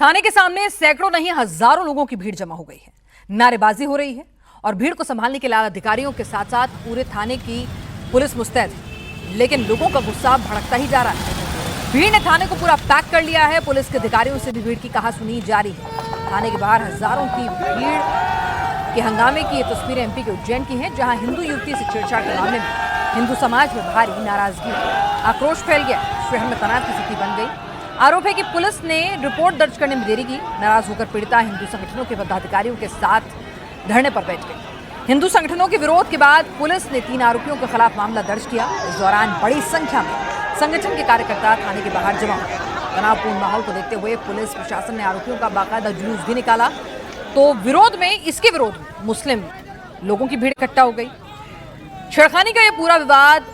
थाने के सामने सैकड़ों नहीं हजारों लोगों की भीड़ जमा हो गई है। नारेबाजी हो रही है और भीड़ को संभालने के लिए अधिकारियों के साथ साथ पूरे थाने की पुलिस मुस्तैद है, लेकिन लोगों का गुस्सा भड़कता ही जा रहा है। भीड़ ने थाने को पूरा पैक कर लिया है। पुलिस के अधिकारियों से भी भीड़ की कहासुनी जारी है। थाने के बाहर हजारों की भीड़ के हंगामे की ये तस्वीरें एमपी के उज्जैन की हैं, जहां हिंदू युवती से छेड़छाड़ के मामले में हिंदू समाज में भारी नाराजगी, आक्रोश फैल गया। शहर में तनाव की स्थिति बन गई। आरोप है कि पुलिस ने रिपोर्ट दर्ज करने में देरी की। नाराज होकर पीड़िता हिंदू संगठनों के पदाधिकारियों के साथ धरने पर बैठ गई। हिंदू संगठनों के विरोध के बाद पुलिस ने 3 आरोपियों के खिलाफ मामला दर्ज किया। इस दौरान बड़ी संख्या में संगठन के कार्यकर्ता थाने के बाहर जमा हुए। तनावपूर्ण माहौल को देखते हुए पुलिस प्रशासन ने आरोपियों का बाकायदा जुलूस भी निकाला। तो इसके विरोध में मुस्लिम लोगों की भीड़ इकट्ठा हो गई। छेड़खानी का यह पूरा विवाद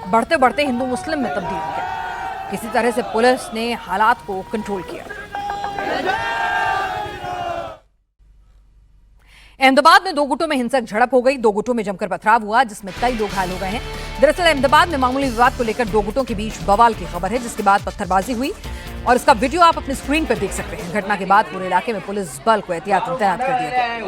बढ़ते बढ़ते हिंदू मुस्लिम में तब्दील हो गया। किसी तरह से पुलिस ने हालात को कंट्रोल किया। अहमदाबाद में 2 गुटों में हिंसक झड़प हो गई। 2 गुटों में जमकर पथराव हुआ, जिसमें कई लोग घायल हो गए हैं। दरअसल अहमदाबाद में मामूली विवाद को लेकर 2 गुटों के बीच बवाल की खबर है, जिसके बाद पत्थरबाजी हुई और इसका वीडियो आप अपनी स्क्रीन पर देख सकते हैं। घटना के बाद पूरे इलाके में पुलिस बल को एहतियातन तैनात कर दिया गया।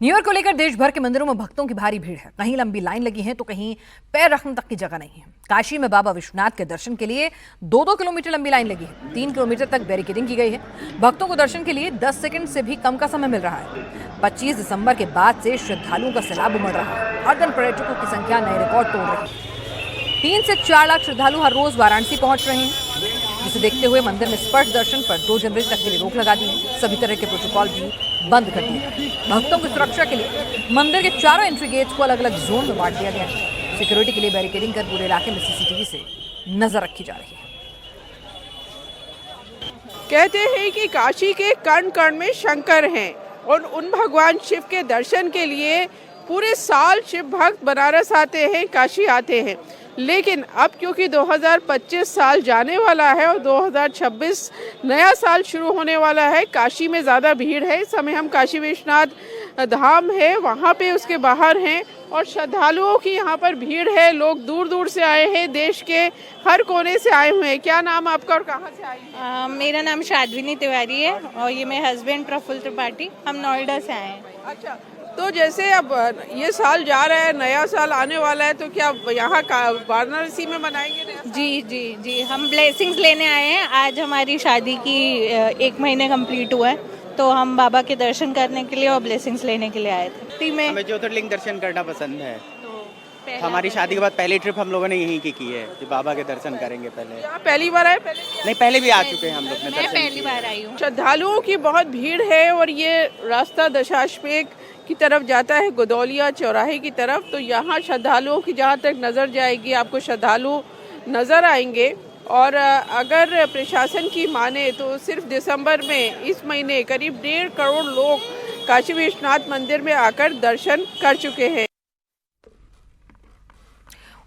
न्यू ईयर को लेकर देश भर के मंदिरों में भक्तों की भारी भीड़ है। कहीं लंबी लाइन लगी है तो कहीं पैर रखने तक की जगह नहीं है। काशी में बाबा विश्वनाथ के दर्शन के लिए 2-2 किलोमीटर लंबी लाइन लगी है। 3 किलोमीटर तक बैरिकेडिंग की गई है। भक्तों को दर्शन के लिए 10 सेकंड से भी कम का समय मिल रहा है। 25 दिसंबर के बाद से श्रद्धालुओं का सैलाब उमड़ रहा है। हर दिन पर्यटकों की संख्या नए रिकॉर्ड तोड़ रही है। 3 से 4 लाख श्रद्धालु हर रोज वाराणसी पहुंच रहे हैं, जिसे देखते हुए मंदिर में स्पर्श दर्शन पर 2 जनवरी तक के लिए रोक लगा दी है। सभी तरह के प्रोटोकॉल भी बंद कर दिए। भक्तों की सुरक्षा के लिए मंदिर के चारों एंट्री गेट्स को अलग अलग जोन में बांट दिया गया है। सिक्योरिटी के लिए बैरिकेडिंग कर पूरे इलाके में सीसीटीवी से नजर रखी जा रही है। कहते हैं कि काशी के कण कण में शंकर हैं और उन भगवान शिव के दर्शन के लिए पूरे साल शिव भक्त बनारस आते हैं, काशी आते हैं। लेकिन अब क्योंकि 2025 साल जाने वाला है और 2026 नया साल शुरू होने वाला है, काशी में ज़्यादा भीड़ है। इस समय हम काशी विश्वनाथ धाम है वहाँ पे उसके बाहर हैं और श्रद्धालुओं की यहाँ पर भीड़ है। लोग दूर दूर से आए हैं, देश के हर कोने से आए हुए हैं। क्या नाम आपका और कहाँ से आई हैं? मेरा नाम शादविनी तिवारी है और ये मेरे हस्बैंड प्रफुल्ल त्रिपाठी। हम नोएडा से आए हैं। अच्छा, तो जैसे अब ये साल जा रहा है, नया साल आने वाला है, तो क्या यहाँ वाराणसी में मनाएंगे नया साल? जी जी जी, हम ब्लेसिंग्स लेने आए हैं। आज हमारी शादी की 1 महीने कंप्लीट हुआ है, तो हम बाबा के दर्शन करने के लिए और ब्लेसिंग्स लेने के लिए आए थे। हमें ज्योतिर्लिंग दर्शन करना पसंद है। हमारी शादी के बाद पहली ट्रिप हम लोगों ने यहीं की है कि बाबा के दर्शन करेंगे। पहली बार आए? नहीं, पहले भी आ चुके हैं हम लोग। मैं पहली बार आई हूँ। श्रद्धालुओं की बहुत भीड़ है और ये रास्ता दशाश्वमेध की तरफ जाता है, गोदौलिया चौराहे की तरफ। तो यहाँ श्रद्धालुओं की जहाँ तक नज़र जाएगी आपको श्रद्धालु नज़र आएंगे। और अगर प्रशासन की माने तो सिर्फ दिसंबर में इस महीने करीब 1.5 करोड़ लोग काशी विश्वनाथ मंदिर में आकर दर्शन कर चुके हैं।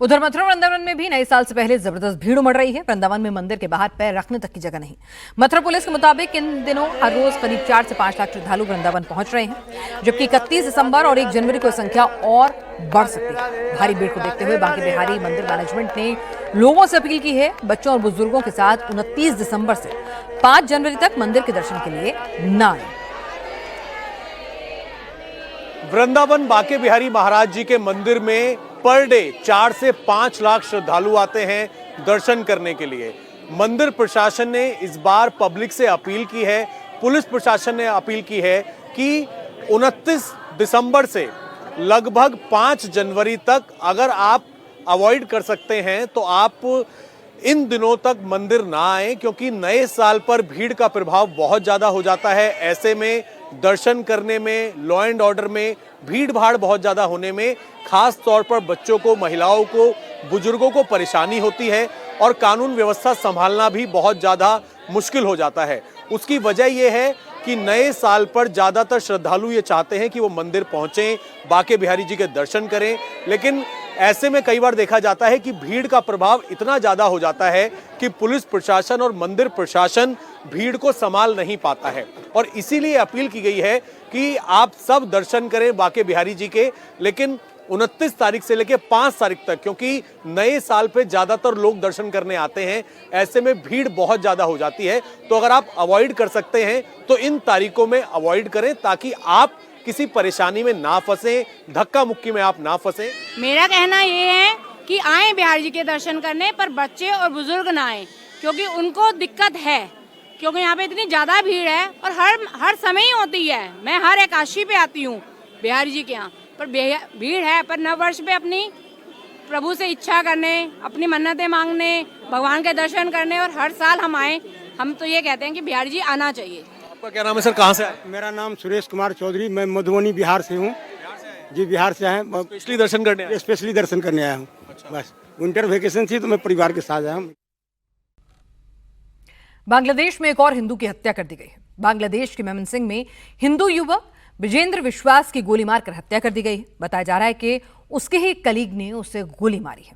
उधर मथुरा वृंदावन में भी नए साल से पहले जबरदस्त भीड़ उमड़ रही है। वृंदावन में मंदिर के बाहर पैर रखने तक की जगह नहीं। मथुरा पुलिस के मुताबिक इन दिनों हर रोज करीब 4 से 5 लाख श्रद्धालु वृंदावन पहुंच रहे हैं, जबकि 31 दिसंबर और 1 जनवरी को संख्या और बढ़ सकती है। भारी भीड़ को देखते हुए बांके बिहारी मंदिर मैनेजमेंट ने लोगों से अपील की है, बच्चों और बुजुर्गों के साथ 29 दिसंबर से 5 जनवरी तक मंदिर के दर्शन के लिए न आए। वृंदावन बांके बिहारी महाराज जी के मंदिर में पर डे 4 से 5 लाख श्रद्धालु आते हैं दर्शन करने के लिए। मंदिर प्रशासन ने इस बार पब्लिक से अपील की है, पुलिस प्रशासन ने अपील की है कि 29 दिसंबर से लगभग 5 जनवरी तक अगर आप अवॉइड कर सकते हैं तो आप इन दिनों तक मंदिर ना आए, क्योंकि नए साल पर भीड़ का प्रभाव बहुत ज़्यादा हो जाता है। ऐसे में दर्शन करने में, लॉ एंड ऑर्डर में भीड़ भाड़ बहुत ज़्यादा होने में खास तौर पर बच्चों को, महिलाओं को, बुजुर्गों को परेशानी होती है और कानून व्यवस्था संभालना भी बहुत ज़्यादा मुश्किल हो जाता है। उसकी वजह यह है कि नए साल पर ज़्यादातर श्रद्धालु ये चाहते हैं कि वो मंदिर पहुँचें, बांके बिहारी जी के दर्शन करें, लेकिन ऐसे में कई बार देखा जाता है कि भीड़ का प्रभाव इतना ज़्यादा हो जाता है कि पुलिस प्रशासन और मंदिर प्रशासन भीड़ को संभाल नहीं पाता है। और इसीलिए अपील की गई है कि आप सब दर्शन करें बांके बिहारी जी के, लेकिन 29 तारीख से लेकर 5 तारीख तक, क्योंकि नए साल पे ज्यादातर लोग दर्शन करने आते हैं, ऐसे में भीड़ बहुत ज्यादा हो जाती है। तो अगर आप अवॉइड कर सकते हैं तो इन तारीखों में अवॉइड करें, ताकि आप किसी परेशानी में ना फंसे, धक्का मुक्की में आप ना फंसे। मेरा कहना ये है कि आए बिहार जी के दर्शन करने, पर बच्चे और बुजुर्ग ना आए, क्योंकि उनको दिक्कत है, क्योंकि यहाँ पे इतनी ज्यादा भीड़ है और हर समय ही होती है। मैं हर एकादशी पे आती हूँ बिहारी जी के यहाँ, पर भीड़ है। पर नव वर्ष पे अपनी प्रभु से इच्छा करने, अपनी मन्नतें मांगने, भगवान के दर्शन करने, और हर साल हम आए। हम तो ये कहते हैं कि बिहारी जी आना चाहिए। आपका क्या नाम है सर, कहाँ से आए? मेरा नाम सुरेश कुमार चौधरी, मैं मधुबनी बिहार से हूँ। जी बिहार से आए, स्पेशली दर्शन करने आए? स्पेशली दर्शन करने आया हूँ। बस विंटर वेकेशन थी तो मैं परिवार के साथ आया हूँ। बांग्लादेश में एक और हिंदू की हत्या कर दी गई है। बांग्लादेश के मेमनसिंह में हिंदू युवक विजेंद्र विश्वास की गोली मारकर हत्या कर दी गई है। बताया जा रहा है कि उसके ही कलीग ने उसे गोली मारी है।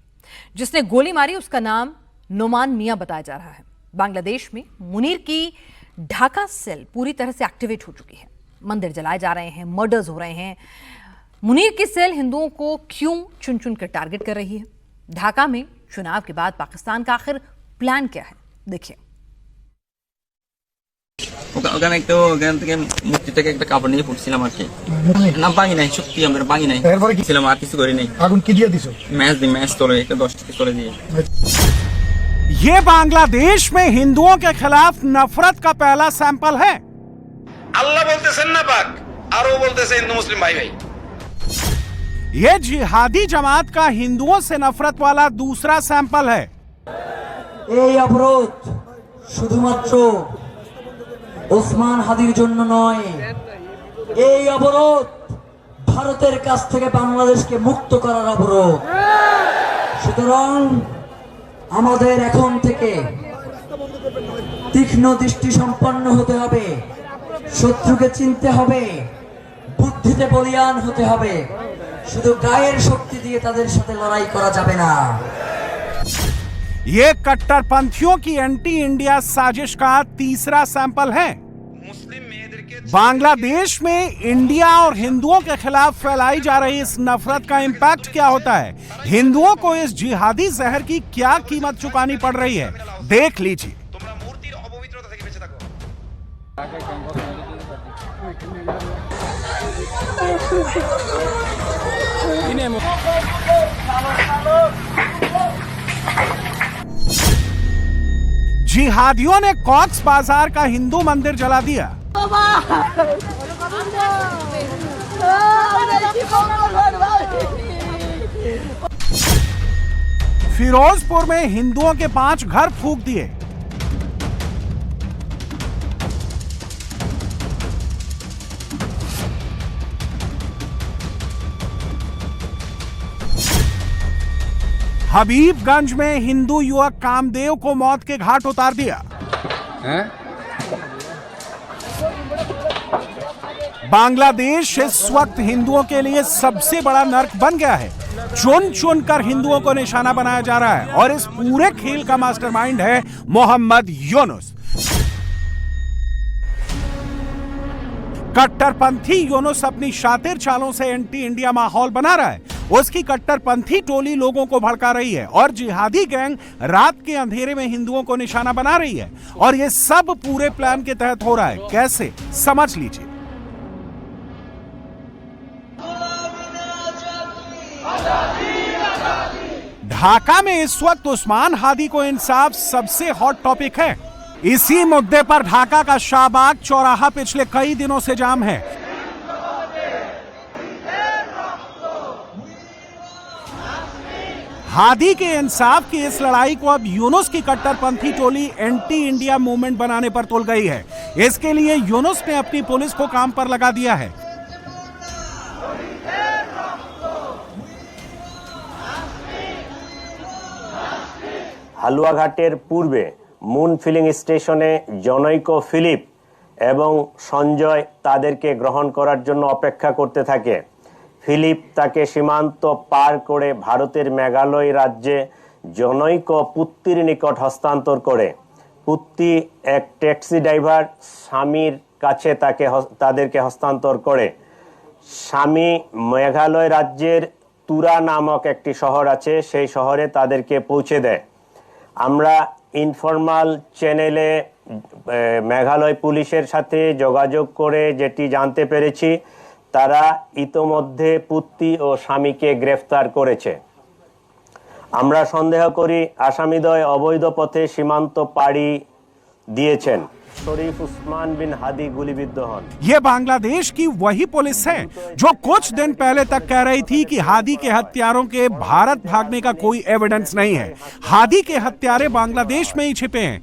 जिसने गोली मारी उसका नाम नोमान मियां बताया जा रहा है। बांग्लादेश में मुनीर की ढाका सेल पूरी तरह से एक्टिवेट हो चुकी है। मंदिर जलाए जा रहे हैं, मर्डर्स हो रहे हैं। मुनीर की सेल हिंदुओं को क्यों चुन चुन कर टारगेट कर रही है? ढाका में चुनाव के बाद पाकिस्तान का आखिर प्लान क्या है, देखिए। ওখানে তো ওখান থেকে মুক্তি থেকে একটা কাপড় নিয়ে ফুটছিলাম আর কি, না ভাঙি নাই, সত্যি আমরা ভাঙি নাই, এরপরে কি ছিলাম আর কিছু করি নাই। আগুন কি দিয়ে দিছো? ম্যাচ তোলে একটা 10 থেকে তোলে দিয়ে। ये बांग्लादेश में हिंदुओं के खिलाफ नफरत का पहला सैंपल है। अल्लाह बोलते ना पाक और वो बोलते हिंदू मुस्लिम भाई भाई। ये जिहादी जमात का हिंदुओं से नफरत वाला दूसरा सैंपल है। এই অবরোধ শুধুমাত্র ওসমান হাদির জন্য নয়, এই অবরোধ ভারতের কাছ থেকে বাংলাদেশকে মুক্ত করার অবরোধ। সুতরাং আমাদের এখন থেকে তীক্ষ্ণ দৃষ্টি সম্পন্ন হতে হবে, শত্রুকে চিনতে হবে, বুদ্ধিতে বলিয়ান হতে হবে। শুধু গায়ের শক্তি দিয়ে তাদের সাথে লড়াই করা যাবে না। ये कट्टरपंथियों की एंटी इंडिया साजिश का तीसरा सैंपल है। बांग्लादेश में इंडिया और हिंदुओं के खिलाफ फैलाई जा रही इस नफरत का इम्पैक्ट क्या होता है? हिंदुओं को इस जिहादी जहर की क्या कीमत चुकानी पड़ रही है, देख लीजिए। जिहादियों ने कॉक्स बाजार का हिंदू मंदिर जला दिया। फिरोजपुर में हिंदुओं के 5 घर फूंक दिए। हबीबगंज में हिंदू युवक कामदेव को मौत के घाट उतार दिया। बांग्लादेश इस वक्त हिंदुओं के लिए सबसे बड़ा नर्क बन गया है। चुन चुन कर हिंदुओं को निशाना बनाया जा रहा है और इस पूरे खेल का मास्टरमाइंड है मोहम्मद यूनुस। कट्टरपंथी यूनुस अपनी शातिर चालों से एंटी इंडिया माहौल बना रहा है। उसकी कट्टरपंथी टोली लोगों को भड़का रही है और जिहादी गैंग रात के अंधेरे में हिंदुओं को निशाना बना रही है। और ये सब पूरे प्लान के तहत हो रहा है। कैसे, समझ लीजिए। ढाका में इस वक्त उस्मान हादी को इंसाफ सबसे हॉट टॉपिक है। इसी मुद्दे पर ढाका का शाहबाग चौराहा पिछले कई दिनों से जाम है। हादी के इंसाफ की इस लड़ाई को अब यूनुस की कट्टरपंथी टोली एंटी इंडिया मूवमेंट बनाने पर तुल गई है। इसके लिए यूनुस ने अपनी पुलिस को काम पर लगा दिया है। হালুয়াঘাটের পূর্বে মুন ফিলিং স্টেশনে জনৈক ফিলিপ এবং সঞ্জয় তাদেরকে গ্রহণ করার জন্য অপেক্ষা করতে থাকে। ফিলিপ তাকে সীমান্ত পার করে ভারতের মেঘালয় রাজ্যে জনৈক পুত্তির নিকট হস্তান্তর করে। পুত্তি এক ট্যাক্সি ড্রাইভার স্বামীর কাছে তাদেরকে হস্তান্তর করে। স্বামী মেঘালয় রাজ্যের তুরা নামক একটি শহর আছে, সেই শহরে তাদেরকে পৌঁছে দেয়। আমরা ইনফরমাল চ্যানেলে মেঘালয় পুলিশের সাথে যোগাযোগ করে যেটি জানতে পেরেছি, তারা ইতোমধ্যে পুত্তি ও স্বামীকে গ্রেফতার করেছে। আমরা সন্দেহ করি আসামিদ্বয় অবৈধ পথে সীমান্ত পাড়ি দিয়েছেন। शरीफ उस्मान बिन हादी गोलीबिद्ध हन। ये बांग्लादेश की वही पुलिस है जो कुछ दिन पहले तक कह रही थी कि हादी के हत्यारों के भारत भागने का कोई एविडेंस नहीं है। हादी के हत्यारे बांग्लादेश में ही छिपे हैं।